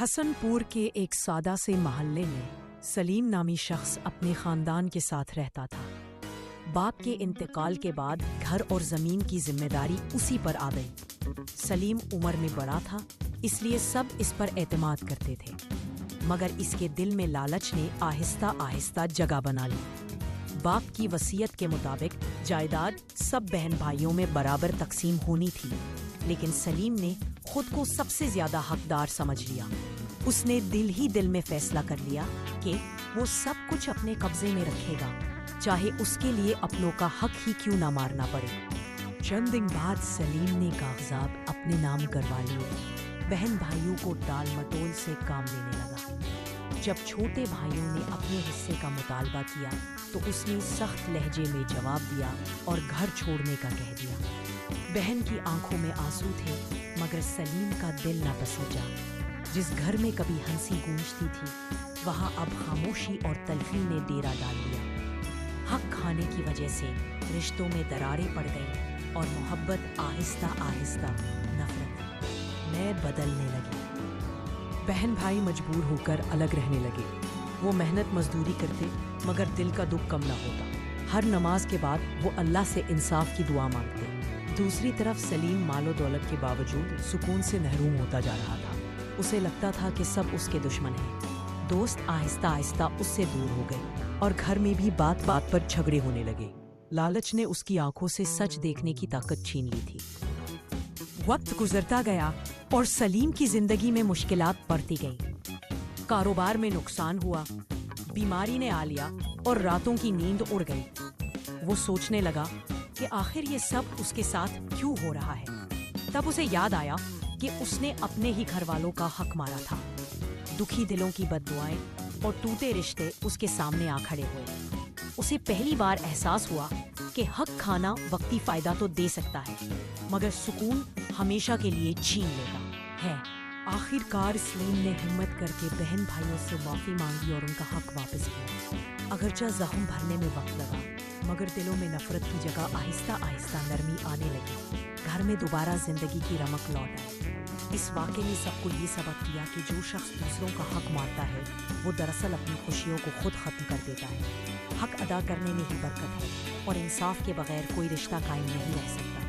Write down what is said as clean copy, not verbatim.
حسن پور کے ایک سادہ سے محلے میں سلیم نامی شخص اپنے خاندان کے ساتھ رہتا تھا۔ باپ کے انتقال کے بعد گھر اور زمین کی ذمہ داری اسی پر آ گئی۔ سلیم عمر میں بڑا تھا، اس لیے سب اس پر اعتماد کرتے تھے، مگر اس کے دل میں لالچ نے آہستہ آہستہ جگہ بنا لی۔ باپ کی وصیت کے مطابق جائیداد سب بہن بھائیوں میں برابر تقسیم ہونی تھی، لیکن سلیم نے خود کو سب سے زیادہ حقدار سمجھ لیا۔ اس نے دل ہی دل میں فیصلہ کر لیا کہ وہ سب کچھ اپنے قبضے میں رکھے گا، چاہے اس کے لیے اپنوں کا حق ہی کیوں نہ مارنا پڑے۔ چند دن بعد سلیم نے کاغذات اپنے نام کروا لیے۔ بہن بھائیوں کو ٹال مٹول سے کام لینے لگا۔ جب چھوٹے بھائیوں نے اپنے حصے کا مطالبہ کیا تو اس نے سخت لہجے میں جواب دیا اور گھر چھوڑنے کا کہہ دیا۔ بہن کی آنکھوں میں آنسو تھے، مگر سلیم کا دل نہ پسوجا۔ جس گھر میں کبھی ہنسی گونجتی تھی، وہاں اب خاموشی اور تلخی نے ڈیرا ڈال لیا۔ حق کھانے کی وجہ سے رشتوں میں دراریں پڑ گئیں اور محبت آہستہ آہستہ نفرت میں بدلنے لگی۔ بہن بھائی مجبور ہو کر الگ رہنے لگے۔ وہ محنت مزدوری کرتے، مگر دل کا دکھ کم نہ ہوتا۔ ہر نماز کے بعد وہ اللہ سے انصاف کی دعا مانگتے۔ دوسری طرف سلیم مال و دولت کے باوجود سکون سے محروم ہوتا جا رہا تھا۔ اسے لگتا تھا کہ سب اس کے دشمن ہیں۔ دوست آہستہ آہستہ اس سے دور ہو گئے اور گھر میں بھی بات بات پر جھگڑے ہونے لگے۔ لالچ نے اس کی آنکھوں سے سچ دیکھنے کی طاقت چھین لی تھی۔ وقت گزرتا گیا اور سلیم کی زندگی میں مشکلات بڑھتی گئیں۔ کاروبار میں نقصان ہوا، بیماری نے آ لیا اور راتوں کی نیند اڑ گئی۔ وہ سوچنے لگا کہ آخر یہ سب اس کے ساتھ کیوں ہو رہا ہے۔ تب اسے یاد آیا کہ اس نے اپنے ہی گھر والوں کا حق مارا تھا۔ دکھی دلوں کی بد دعائیں اور ٹوٹے رشتے اس کے سامنے آ کھڑے ہوئے۔ اسے پہلی بار احساس ہوا کہ حق کھانا وقتی فائدہ تو دے سکتا ہے، مگر سکون ہمیشہ کے لیے چھین لیتا ہے۔ آخر کار سلیم نے ہمت کر کے بہن بھائیوں سے معافی مانگی اور ان کا حق واپس کیا۔ اگرچہ زخم بھرنے میں وقت لگا، مگر دلوں میں نفرت کی جگہ آہستہ آہستہ نرمی آنے لگی۔ گھر میں دوبارہ زندگی کی رمق لوٹ آئی۔ اس واقعے نے سب کو یہ سبق دیا کہ جو شخص دوسروں کا حق مارتا ہے، وہ دراصل اپنی خوشیوں کو خود ختم کر دیتا ہے۔ حق ادا کرنے میں ہی برکت ہے اور انصاف کے بغیر کوئی رشتہ قائم نہیں رہ سکتا۔